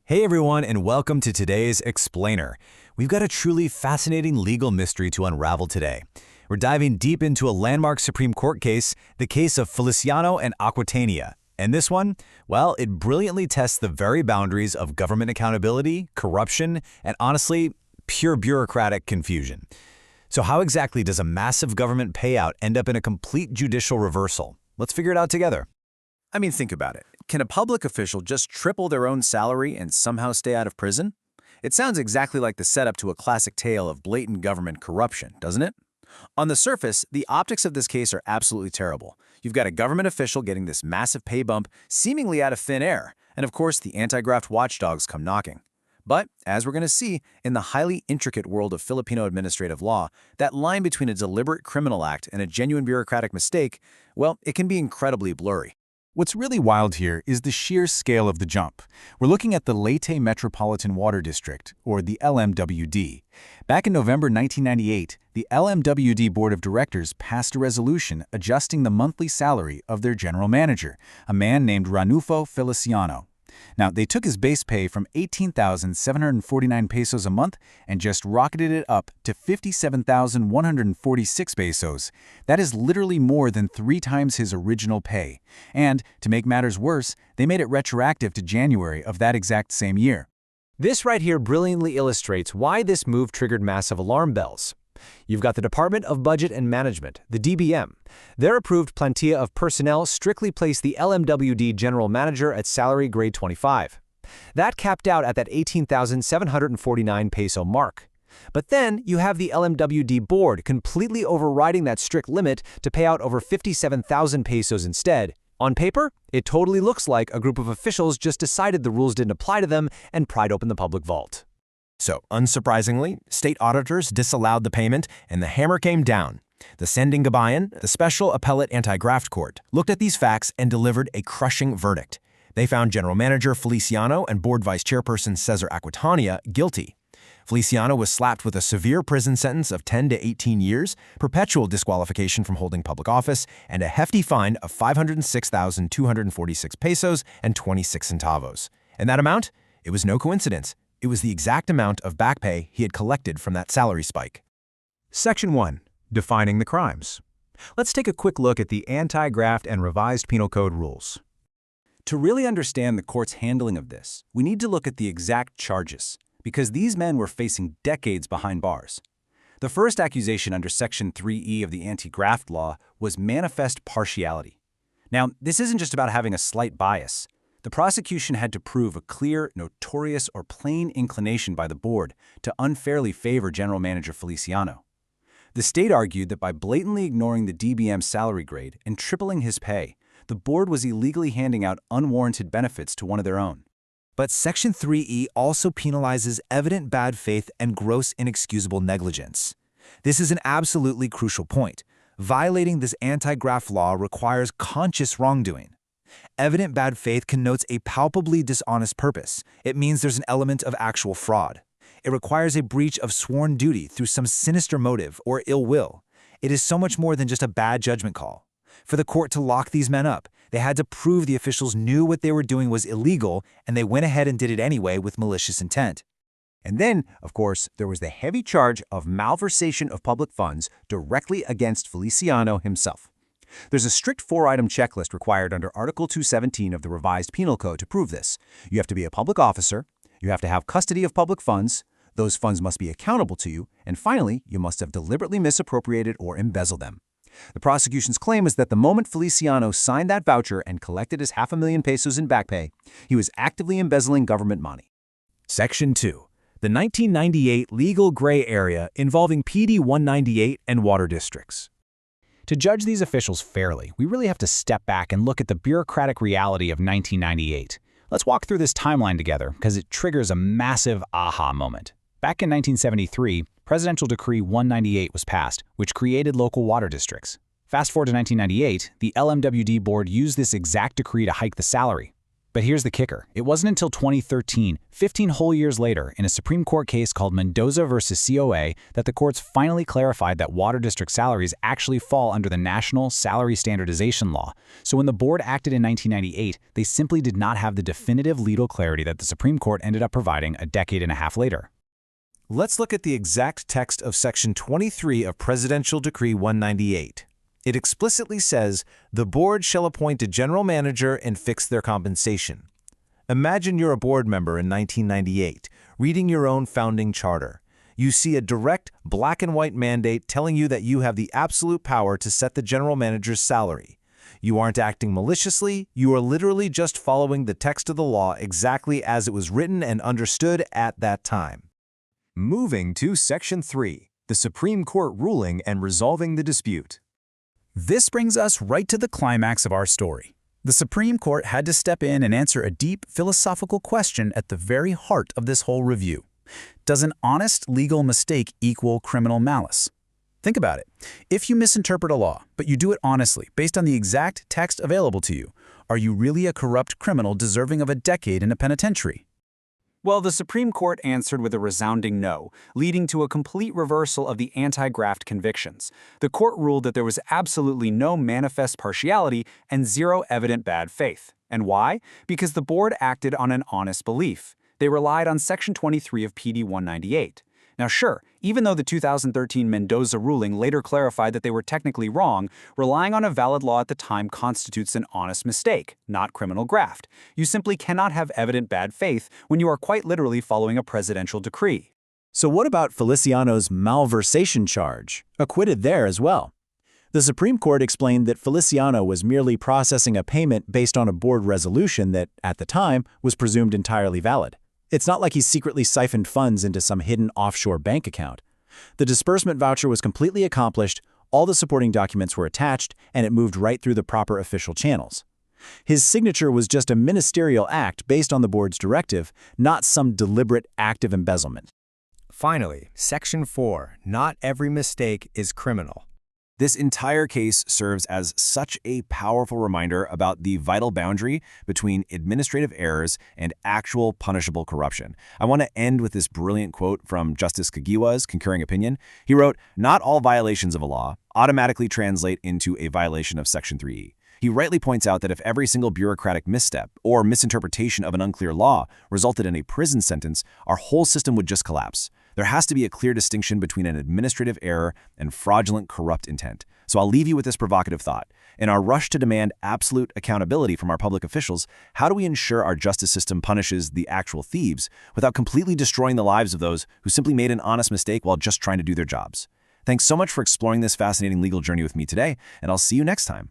Hey everyone, and welcome to today's Explainer. We've got a truly fascinating legal mystery to unravel today. We're diving deep into a landmark Supreme Court case, the case of Feliciano and Aquitania. And this one, well, it brilliantly tests the very boundaries of government accountability, corruption, and honestly, pure bureaucratic confusion. So how exactly does a massive government payout end up in a complete judicial reversal? Let's figure it out together. I mean, think about it. Can a public official just triple their own salary and somehow stay out of prison? It sounds exactly like the setup to a classic tale of blatant government corruption, doesn't it? On the surface, the optics of this case are absolutely terrible. You've got a government official getting this massive pay bump seemingly out of thin air, and of course the anti-graft watchdogs come knocking. But, as we're going to see, in the highly intricate world of Filipino administrative law, that line between a deliberate criminal act and a genuine bureaucratic mistake, well, it can be incredibly blurry. What's really wild here is the sheer scale of the jump. We're looking at the Leyte Metropolitan Water District, or the LMWD. Back in November 1998, the LMWD Board of Directors passed a resolution adjusting the monthly salary of their general manager, a man named Ranulfo Feliciano. Now, they took his base pay from 18,749 pesos a month and just rocketed it up to 57,146 pesos. That is literally more than 3 times his original pay. And, to make matters worse, they made it retroactive to January of that exact same year. This right here brilliantly illustrates why this move triggered massive alarm bells. You've got the Department of Budget and Management, the DBM. Their approved plantilla of personnel strictly placed the LMWD general manager at salary grade 25. That capped out at that 18,749 peso mark. But then you have the LMWD board completely overriding that strict limit to pay out over 57,000 pesos instead. On paper, it totally looks like a group of officials just decided the rules didn't apply to them and pried open the public vault. So, unsurprisingly, state auditors disallowed the payment and the hammer came down. The Sending Gabayan, the Special Appellate Anti-Graft Court, looked at these facts and delivered a crushing verdict. They found General Manager Feliciano and Board Vice Chairperson Cesar Aquitania guilty. Feliciano was slapped with a severe prison sentence of 10 to 18 years, perpetual disqualification from holding public office, and a hefty fine of 506,246 pesos and 26 centavos. And that amount? It was no coincidence. It was the exact amount of back pay he had collected from that salary spike. Section 1. Defining the crimes. Let's take a quick look at the Anti-Graft and Revised Penal Code rules. To really understand the court's handling of this, we need to look at the exact charges, because these men were facing decades behind bars. The first accusation under Section 3E of the anti-graft law was manifest partiality. Now, this isn't just about having a slight bias. The prosecution had to prove a clear, notorious, or plain inclination by the board to unfairly favor General Manager Feliciano. The state argued that by blatantly ignoring the DBM salary grade and tripling his pay, the board was illegally handing out unwarranted benefits to one of their own. But Section 3E also penalizes evident bad faith and gross inexcusable negligence. This is an absolutely crucial point. Violating this anti-graft law requires conscious wrongdoing. Evident bad faith connotes a palpably dishonest purpose. It means there's an element of actual fraud. It requires a breach of sworn duty through some sinister motive or ill will. It is so much more than just a bad judgment call. For the court to lock these men up, they had to prove the officials knew what they were doing was illegal, and they went ahead and did it anyway with malicious intent. And then, of course, there was the heavy charge of malversation of public funds directly against Feliciano himself. There's a strict 4-item checklist required under Article 217 of the Revised Penal Code to prove this. You have to be a public officer, you have to have custody of public funds, those funds must be accountable to you, and finally, you must have deliberately misappropriated or embezzled them. The prosecution's claim is that the moment Feliciano signed that voucher and collected his 500,000 pesos in back pay, he was actively embezzling government money. Section 2. The 1998 legal gray area involving PD 198 and water districts. To judge these officials fairly, we really have to step back and look at the bureaucratic reality of 1998. Let's walk through this timeline together because it triggers a massive aha moment. Back in 1973, Presidential Decree 198 was passed, which created local water districts. Fast forward to 1998, the LMWD board used this exact decree to hike the salary. But here's the kicker. It wasn't until 2013, 15 whole years later, in a Supreme Court case called Mendoza versus COA, that the courts finally clarified that water district salaries actually fall under the National Salary Standardization Law. So when the board acted in 1998, they simply did not have the definitive legal clarity that the Supreme Court ended up providing a decade and a half later. Let's look at the exact text of Section 23 of Presidential Decree 198. It explicitly says, "The board shall appoint a general manager and fix their compensation." Imagine you're a board member in 1998, reading your own founding charter. You see a direct, black and white mandate telling you that you have the absolute power to set the general manager's salary. You aren't acting maliciously, you are literally just following the text of the law exactly as it was written and understood at that time. Moving to Section 3, the Supreme Court ruling and resolving the dispute. This brings us right to the climax of our story. The Supreme Court had to step in and answer a deep philosophical question at the very heart of this whole review. Does an honest legal mistake equal criminal malice? Think about it. If you misinterpret a law, but you do it honestly, based on the exact text available to you, are you really a corrupt criminal deserving of a decade in a penitentiary? Well, the Supreme Court answered with a resounding no, leading to a complete reversal of the anti-graft convictions. The court ruled that there was absolutely no manifest partiality and zero evident bad faith. And why? Because the board acted on an honest belief. They relied on Section 23 of PD 198. Now sure, even though the 2013 Mendoza ruling later clarified that they were technically wrong, relying on a valid law at the time constitutes an honest mistake, not criminal graft. You simply cannot have evident bad faith when you are quite literally following a presidential decree. So what about Feliciano's malversation charge? Acquitted there as well. The Supreme Court explained that Feliciano was merely processing a payment based on a board resolution that, at the time, was presumed entirely valid. It's not like he secretly siphoned funds into some hidden offshore bank account. The disbursement voucher was completely accomplished, all the supporting documents were attached, and it moved right through the proper official channels. His signature was just a ministerial act based on the board's directive, not some deliberate act of embezzlement. Finally, Section 4, not every mistake is criminal. This entire case serves as such a powerful reminder about the vital boundary between administrative errors and actual punishable corruption. I want to end with this brilliant quote from Justice Kagiwa's concurring opinion. He wrote, "Not all violations of a law automatically translate into a violation of Section 3E. He rightly points out that if every single bureaucratic misstep or misinterpretation of an unclear law resulted in a prison sentence, our whole system would just collapse. There has to be a clear distinction between an administrative error and fraudulent, corrupt intent. So I'll leave you with this provocative thought. In our rush to demand absolute accountability from our public officials, how do we ensure our justice system punishes the actual thieves without completely destroying the lives of those who simply made an honest mistake while just trying to do their jobs?" Thanks so much for exploring this fascinating legal journey with me today, and I'll see you next time.